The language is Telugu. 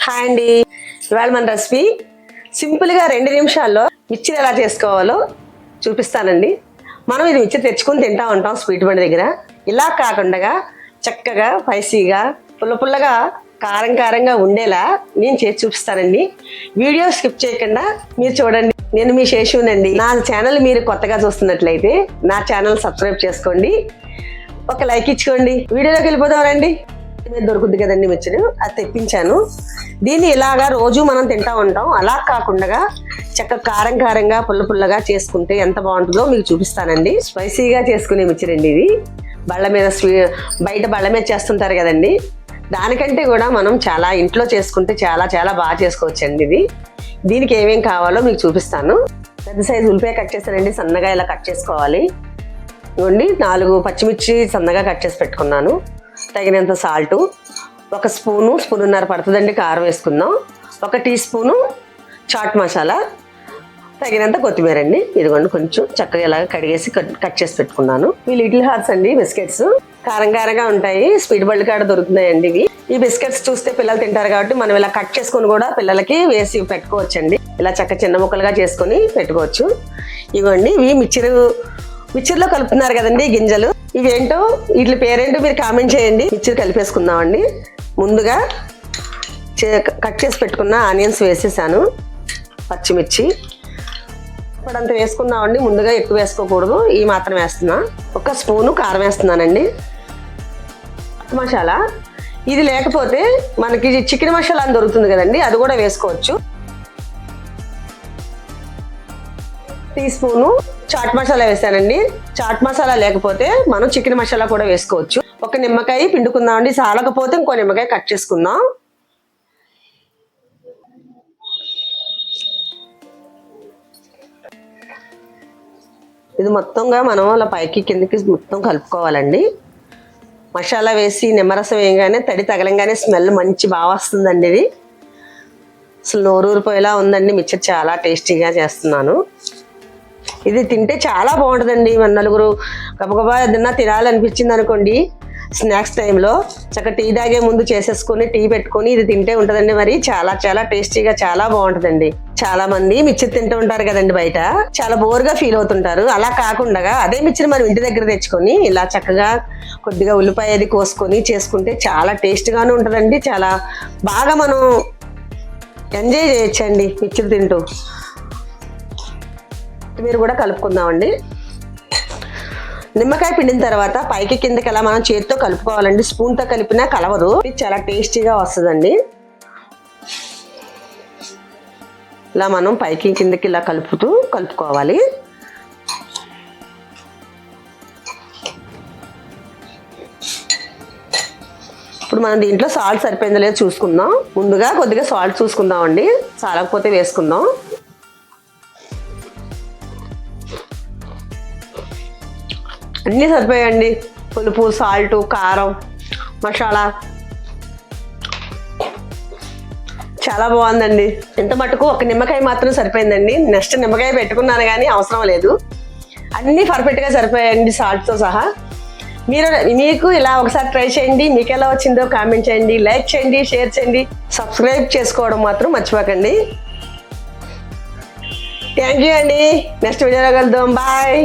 హాయ్ అండి, ఇవాళ మన రెసిపీ సింపుల్గా 2 నిమిషాల్లో మిర్చిని ఎలా చేసుకోవాలో చూపిస్తానండి. మనం ఇది మిర్చి తెచ్చుకొని తింటా ఉంటాం స్వీట్ బండి దగ్గర. ఇలా కాకుండా చక్కగా స్పైసీగా పుల్లగా కారంగా ఉండేలా నేను చేసి చూపిస్తానండి. వీడియో స్కిప్ చేయకుండా మీరు చూడండి. నేను మీ శేషునండి. నా ఛానల్ మీరు కొత్తగా చూస్తున్నట్లయితే నా ఛానల్ సబ్స్క్రైబ్ చేసుకోండి, ఒక లైక్ ఇచ్చుకోండి. వీడియోలోకి వెళ్ళిపోదాం రండి. దొరుకుద్ది కదండి మిర్చిలు, అది తెప్పించాను. దీన్ని ఇలాగా రోజు మనం తింటా ఉంటాం. అలా కాకుండా చక్కగా కారంగా పుల్లగా చేసుకుంటే ఎంత బాగుంటుందో మీకు చూపిస్తానండి. స్పైసీగా చేసుకునే మిర్చి రండి ఇది. బళ్ళ మీద బయట బళ్ళ మీద చేస్తుంటారు కదండి, దానికంటే కూడా మనం చాలా ఇంట్లో చేసుకుంటే చాలా బాగా చేసుకోవచ్చండి ఇది. దీనికి ఏమేం కావాలో మీకు చూపిస్తాను. పెద్ద సైజు ఉల్లిపాయ కట్ చేస్తానండి, సన్నగా ఇలా కట్ చేసుకోవాలి. ఇవ్వండి 4 పచ్చిమిర్చి సన్నగా కట్ చేసి పెట్టుకున్నాను. తగినంత సాల్టు, 1 స్పూన్నర పడుతుందండి కారం వేసుకుందాం. 1 టీ స్పూను చాట్ మసాలా, తగినంత కొత్తిమీర అండి. ఇదిగోండి కొంచెం చక్కగా ఇలాగ కడిగేసి కట్ చేసి పెట్టుకున్నాను. ఈ లిటిల్ హార్ట్స్ అండి బిస్కెట్స్, కారంగా ఉంటాయి. స్వీట్ బళ్ళు కాడ దొరుకుతున్నాయండి ఇవి. ఈ బిస్కెట్స్ చూస్తే పిల్లలు తింటారు కాబట్టి మనం ఇలా కట్ చేసుకొని కూడా పిల్లలకి వేసి పెట్టుకోవచ్చండి. ఇలా చిన్న ముక్కలుగా చేసుకొని పెట్టుకోవచ్చు. ఇవ్వండి ఇవి మిక్చర్లో కలుపుతున్నారు కదండి గింజలు. ఇవేంటో వీటి పేరేంటో మీరు కామెంట్ చేయండి. మిక్చర్ కలిపేసుకుందామండి. ముందుగా కట్ చేసి పెట్టుకున్న ఆనియన్స్ వేసేసాను, పచ్చిమిర్చి ఇప్పుడంతా వేసుకున్నామండి. ముందుగా ఎక్కువ వేసుకోకూడదు, ఈ మాత్రం వేస్తున్నా. 1 స్పూను కారం వేస్తున్నానండి. మసాలా ఇది లేకపోతే మనకి చికెన్ మసాలా అని దొరుకుతుంది కదండి, అది కూడా వేసుకోవచ్చు. టీ స్పూను చాట్ మసాలా వేసానండి. చాట్ మసాలా లేకపోతే మనం చికెన్ మసాలా కూడా వేసుకోవచ్చు. 1 నిమ్మకాయ పిండుకుందామండి, చాలకపోతే ఇంకో నిమ్మకాయ కట్ చేసుకుందాం. ఇది మొత్తంగా మనం అలా పైకి కిందకి మొత్తం కలుపుకోవాలండి. మసాలా వేసి నిమ్మరసం వేయగానే తడి తగలంగానే స్మెల్ బాగా వస్తుందండి. ఇది అసలు నోరూరిపోయేలా ఉందండి. మిక్చర్ చాలా టేస్టీగా చేస్తున్నాను. ఇది తింటే చాలా బాగుంటుందండి. మన నలుగురు గబగబా ఏదన్నా తినాలనిపించింది అనుకోండి, స్నాక్స్ టైంలో చక్కగా టీ తాగే ముందు చేసేసుకొని టీ పెట్టుకొని ఇది తింటే ఉంటుందండి. మరి చాలా టేస్టీగా చాలా బాగుంటుందండి. చాలా మంది మిర్చి తింటూ ఉంటారు కదండి, బయట చాలా బోర్గా ఫీల్ అవుతుంటారు. అలా కాకుండా అదే మిర్చిని మనం ఇంటి దగ్గర తెచ్చుకొని ఇలా చక్కగా కొద్దిగా ఉల్లిపాయ అది కోసుకొని చేసుకుంటే చాలా టేస్ట్గానే ఉంటుందండి. చాలా బాగా మనం ఎంజాయ్ చేయొచ్చండి మిర్చిలు తింటూ. మీరు కూడా కలుపుకుందామండి. నిమ్మకాయ పిండిన తర్వాత పైకి కిందకి ఎలా మనం చేతితో కలుపుకోవాలండి. స్పూన్తో కలిపినా కలవదు, ఇది చాలా టేస్టీగా వస్తుందండి. ఇలా మనం పైకి కిందకి ఇలా కలుపుకోవాలి. ఇప్పుడు మనం దీంట్లో సాల్ట్ సరిపోయిందో లేదో చూసుకుందాం. ముందుగా కొద్దిగా సాల్ట్ చూసుకుందాం అండి, చాలకపోతే వేసుకుందాం. అన్నీ సరిపోయాయండి. పులుపు, సాల్టు, కారం, మసాలా చాలా బాగుందండి. ఇంత మటుకు 1 నిమ్మకాయ మాత్రం సరిపోయిందండి. నెక్స్ట్ నిమ్మకాయ పెట్టుకున్నాను కానీ అవసరం లేదు. అన్నీ పర్ఫెక్ట్గా సరిపోయాయండి సాల్ట్తో సహా. మీకు ఇలా ఒకసారి ట్రై చేయండి. మీకు ఎలా వచ్చిందో కామెంట్ చేయండి, లైక్ చేయండి, షేర్ చేయండి, సబ్స్క్రైబ్ చేసుకోవడం మాత్రం మర్చిపోకండి. థ్యాంక్ యూ అండి. నెక్స్ట్ వీడియోలో కలుద్దాం. బాయ్.